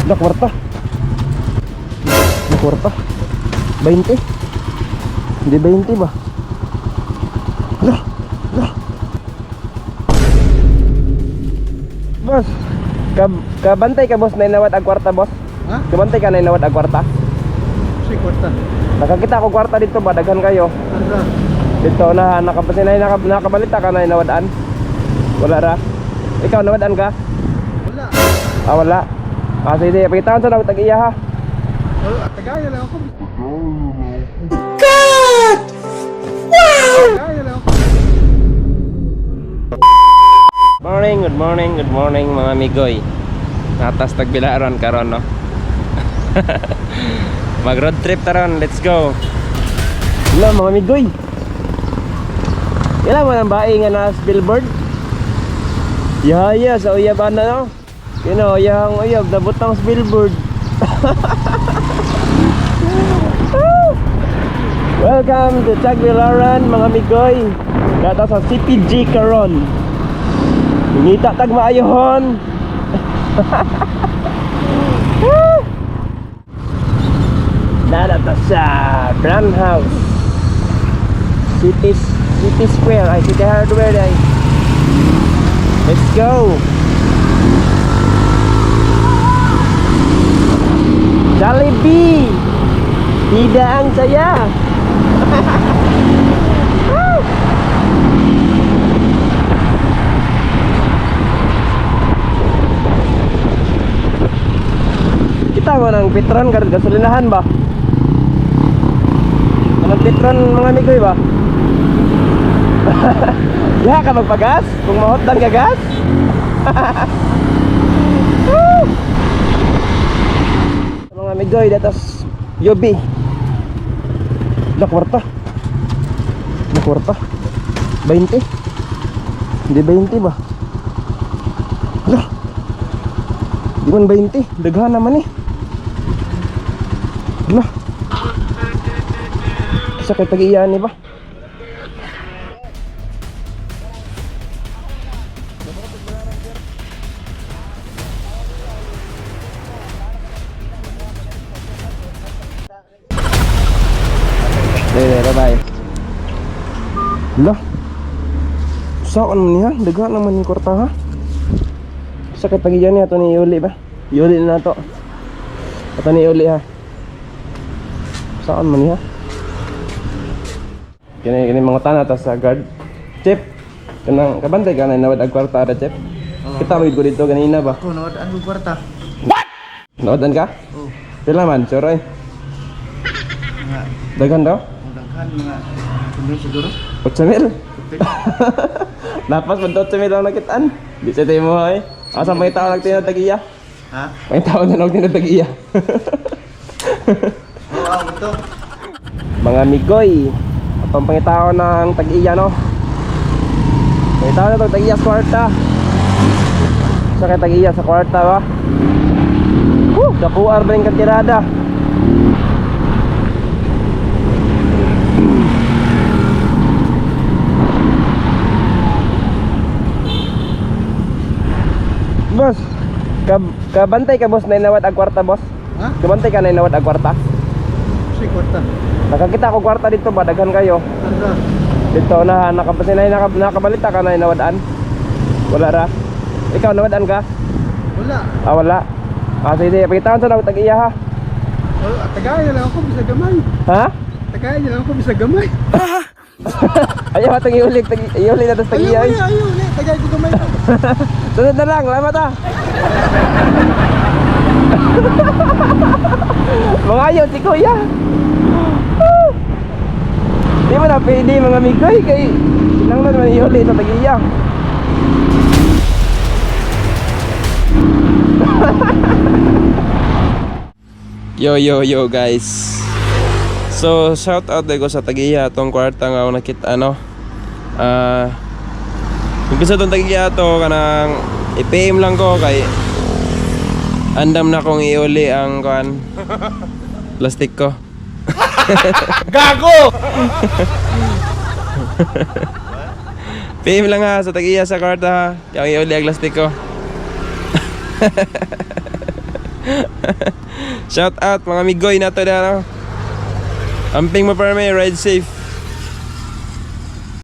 Na kwarta. Na kwarta. 20. Hindi 20 ba? Lah. Lah. Boss, kabantay ka boss na inawat ang kwarta boss? Ha? Kabantay ka na inawat ang kwarta? Si kwarta. Nakakita ako kwarta dito ba? Daghan kayo. Ano? Dito na nakabalita ka na inawadaan? Wala ra? Ikaw nawadaan ka? Wala. Ah wala. Ah sige, pakitaan sa tag iya ha. Wala. Tagaya lang ako. Cut! Wow! Tagaya lang ako. Good morning mga amigoy. Natas tagbilaran karon no. Mag road trip taron, let's go. Hello mga amigoy. Ilan mo nang bae nga na billboard? Yaya sa uyaban na no. Kino yang uyab na butang sa billboard. Welcome to Tagbilaran mga amigoy. Data sa CPG karon. Ngita tag maayohon. Data sa brand house. City Square ay City Hardware ay. Let's go. Jollibee. Tidak ang saya. Kita mo ng Petron karod gasolinahan ba? Anong Petron mga amigoy ba? Ya ka magpagas? Kung mahotdan ka gas? Mga amigoy, datos Yobi. Na kwarta. 20. Hindi 20 ba? Lah. Di man 20, daghan naman eh. Lah. Sa kay tag-iyan ni ba? Bye. Lah. Saan man niya? Daghan naman yung kwarta ha? Sa kay tag-iyan niya ito ni Yuli ba? Yuli na to. Ito ni Yuli ha. Saan man niya? Kini mga tanah tas sa guard. Chip. Kanang kabantay ka na nawad ag kwarta ada chip. Kita magid ko dito kanina ba? Ako nawad ang kwarta. Nawadan ka? Oh. Pila man, sure. Mga Daghan daw? daghan mga kundi siguro. 8,000. Lapas man 8,000 lang nakitaan. Di sa tayo mo ay. Asa may tao nagtinod tag-iya? Ha? May tao na nagtinod tag-iya. Oo, ito. Mga migoy, atong pangitao ng tag-iya no. Pangitao na itong tag-iya sa kwarta. Sa kay tag-iya sa kwarta ba? Kapuar ba yung katirada? Boss, kabantay ka boss na inawat ang kwarta boss? Ha? Kabantay ka na inawat ang kwarta? Si kwarta. Nakakita ako kwarta dito ba? Daghan kayo. Ano? Dito na nakabalita ka na inawadaan? Wala ra? Ikaw nawadaan ka? Wala. Ah wala. Ah sige, pakitaan sa tag iya ha. Wala. Tagaya lang ako bisa gamay. Ha? Tagaya lang ako bisa gamay. Ayaw atong iulik na tas tag iya. Ayaw. Tagaya ko gamay. Sunod na lang, salamat ha. Mga ayaw si kuya. Di mo na pwede mga migoy kay ilang na naman iuli sa tag iya. Yo guys. So shout out ko sa Tagiya tong kwarta nga ako nakita ano. Kung gusto tong Tagiya to kanang i-PM lang ko kay andam na kong iuli ang kuan plastic ko. Gago! PM lang ha sa Tagiya sa kwarta ha. Kaya iuli ang plastic ko. Shout out mga migoy na to na, no? Amping mo para may ride safe.